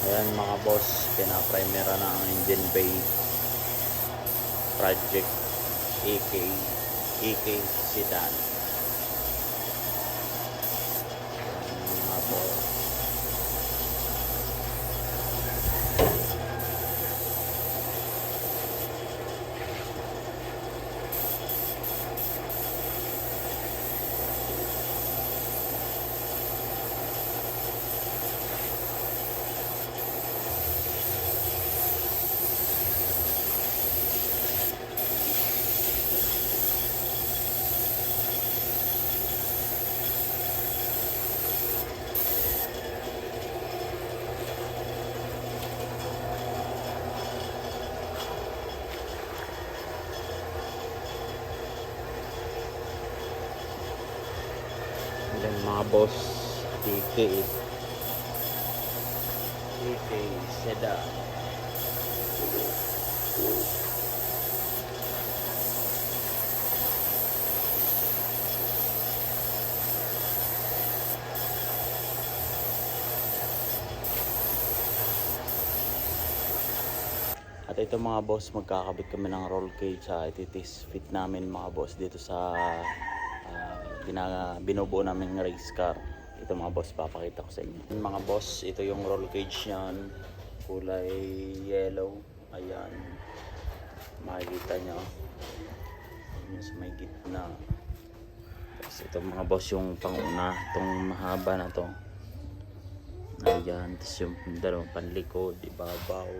Ayan mga boss, pinaprimera na ang engine bay project EK sedan. Ayan mga boss. Ayan mga boss, EK sedan. At ito mga boss, magkakabit kami ng roll cage sa ititis fit namin mga boss dito sa binubuo namin race car. Ito mga boss, papakita ko sa inyo. Mga boss, ito yung roll cage yan, kulay yellow. Ayan, makikita nyo yun sa may gitna. Tapos ito mga boss yung panguna, itong mahaba na to. Ayan, tapos yung dalawang panlikod, ibabaw.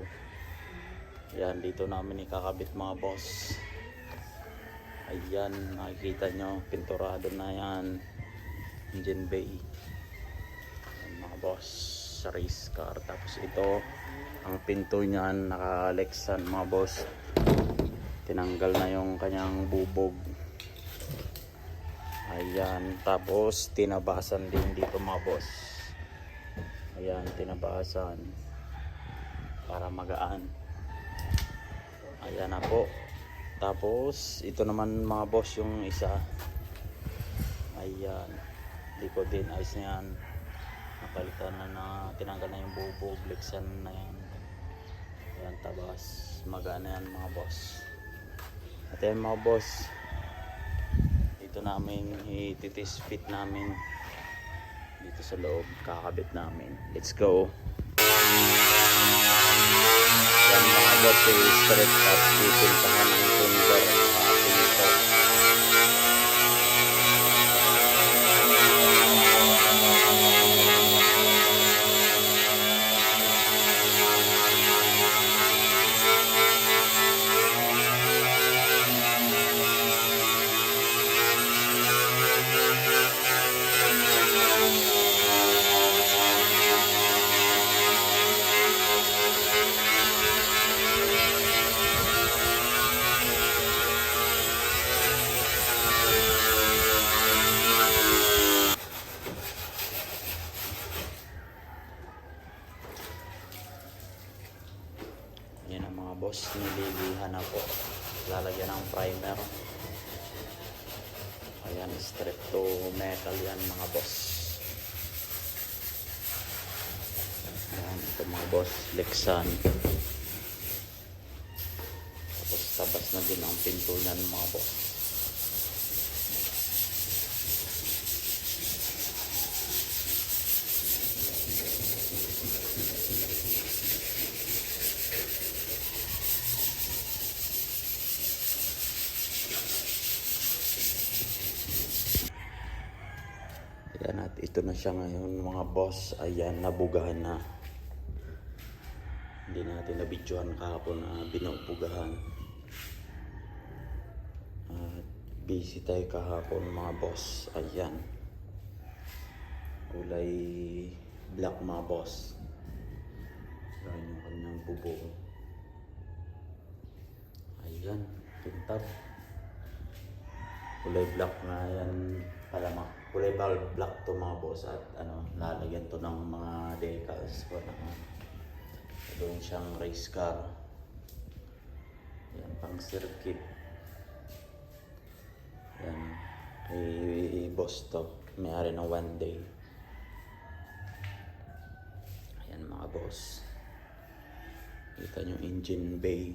Ayan, dito namin ikakabit mga boss. Ayan, makikita nyo, pinturado na yan, engine bay. Ayan mga boss, sa race car. Tapos ito, ang pinto niyan, naka-Lexan mga boss. Tinanggal na yung kanyang bubog. Ayan, tapos tinabasan din dito mga boss. Ayan, tinabasan para magaan. Ayan na po. Tapos ito naman mga boss yung isa. Ayan, likod din, ayos na yan. Napalitan na, tinanggal na yung bubog, Lexan na yan. Ayan, tabas, magana yan mga boss. At yan mga boss, dito namin ititis fit namin dito sa loob, kakabit namin. Let's go. Yan mga boss, i-straight up, pipintahan ng tunder pinito. Yan ang mga boss, nililihan na po. Lalagyan ng primer. Ayan, strip to metal yan mga boss. Ayan, ito mga boss, Lexan. Tapos tabas na din ang pinto niyan mga boss. Ayan, at ito na siya ngayon mga boss. Ayan, nabugahan na. Hindi natin nabidyohan kahapon na binubugahan. At busy tayo kahapon mga boss. Ayan, kulay black mga boss. Ayan yung kanyang bubog. Ayan, kintab. Kulay black na yan pala, kulay black to mga boss. At lalagyan to ng mga decals ko na doon siyang race car. Yan, pang circuit. Yan, kay boss to, may-ari ng one day. Ayan mga boss. Kita nyo engine bay.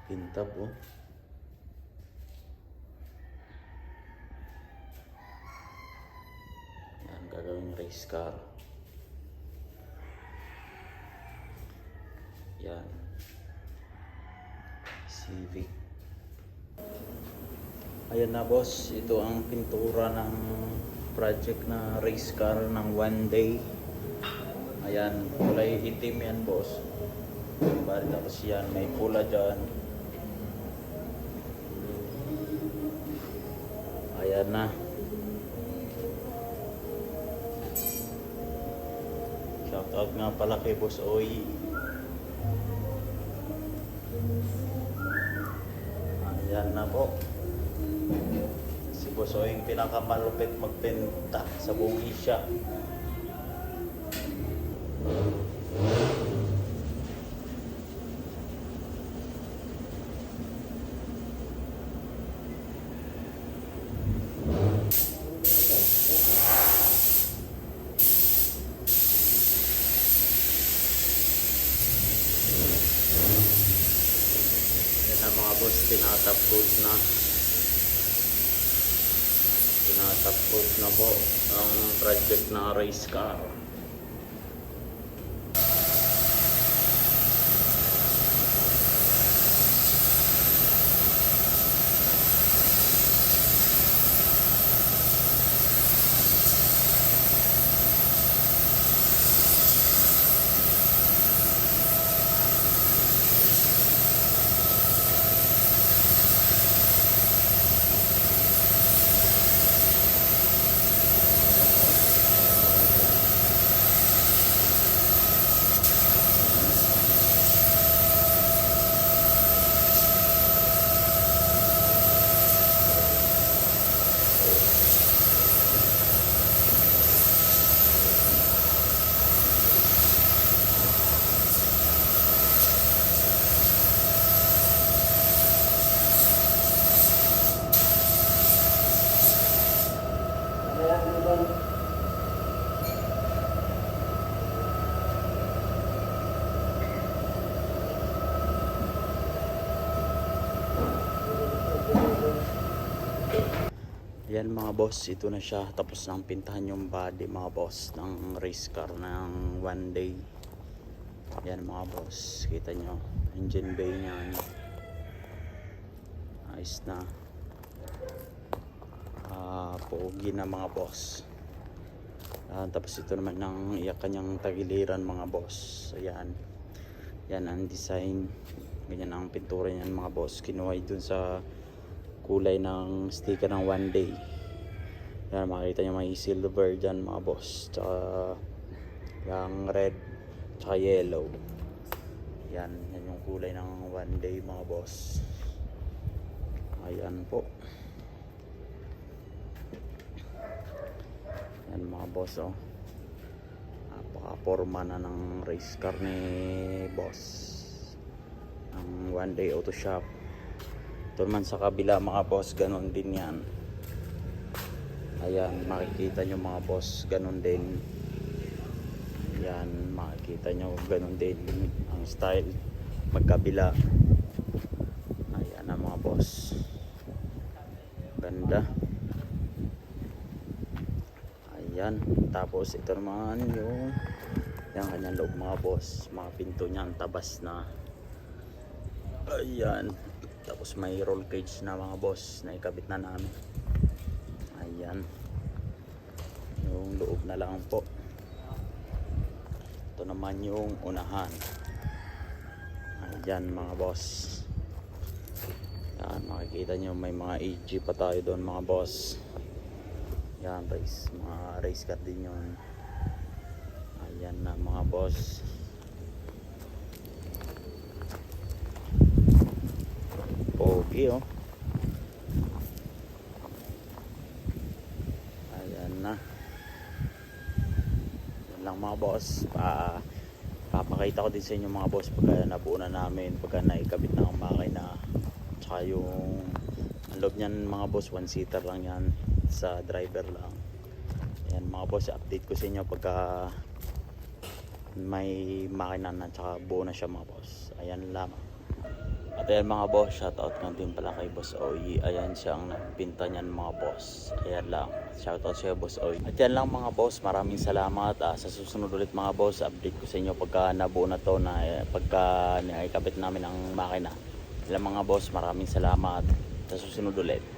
Kintab oh. Yan, gagawing race car. Yan. Civic. Ayan na boss, ito ang pintura ng project na race car ng one day. Ayan, kulay itim yan boss. Bali tapos yan, may pula dyan. Ayan na. Shoutout nga pala kay Boss Oy. Ayan na po. Si Boss Oy yung pinakamalupit magpenta sa buong Asia. Mga boss, tinatapos na po ang project na race car. Yan mga boss, ito na siya. Tapos nang pintahan yung body mga boss ng race car ng one day. Yan mga boss, kita nyo engine bay niyan. Ayos na. Pogi na mga boss. Tapos ito naman ng kanyang tagiliran mga boss. Ayan. Yan ang design. Ganyan ang pintura niyan mga boss. Kinuha dun sa kulay ng sticker ng one day. Yan, makikita nyo may silver dyan mga boss, tsaka yung red tsaka yellow. Yan yung kulay ng one day mga boss. Ayan po. Yan mga boss oh. Napaka-forma na ng race car ni boss ng one day auto shop. Ito naman sa kabila mga boss, ganun din yan. Ayan, makikita nyo mga boss, ganun din. Ayan, makikita nyo ganun din ang style magkabila. Ayan na mga boss, ganda. Ayan, tapos ito naman yung kanyang loob mga boss. Mga pinto niya ang tabas na. Ayan, tapos may roll cage na mga boss na ikabit na namin. Ayan, yung loob na lang po. Ito naman yung unahan. Ayan mga boss. Yan, makikita nyo may mga AG pa tayo doon mga boss. Yan, mga race car din yun. Ayan na mga boss. Pogi oh. Ayan na. Yan lang mga boss. Papakita ko din sa inyo mga boss pagka nabuo na namin, pagka naikabit na ang makina. Tsaka yung ang loob niyan mga boss, one seater lang yan, sa driver lang. Ayan mga boss, update ko sa inyo pagka may makina na tsaka buo na siya mga boss. Ayan lamang. At ayan mga boss, shoutout nga din pala kay Boss Oy. Ayan siya ang nagpinta niyan mga boss. Ayan lang, shoutout siya Boss Oy. At yan lang mga boss, maraming salamat. Sa susunod ulit mga boss, update ko sa inyo pagka nabuo na to na pagka naikabit namin ang makina. Ayan mga boss, maraming salamat. Sa susunod ulit.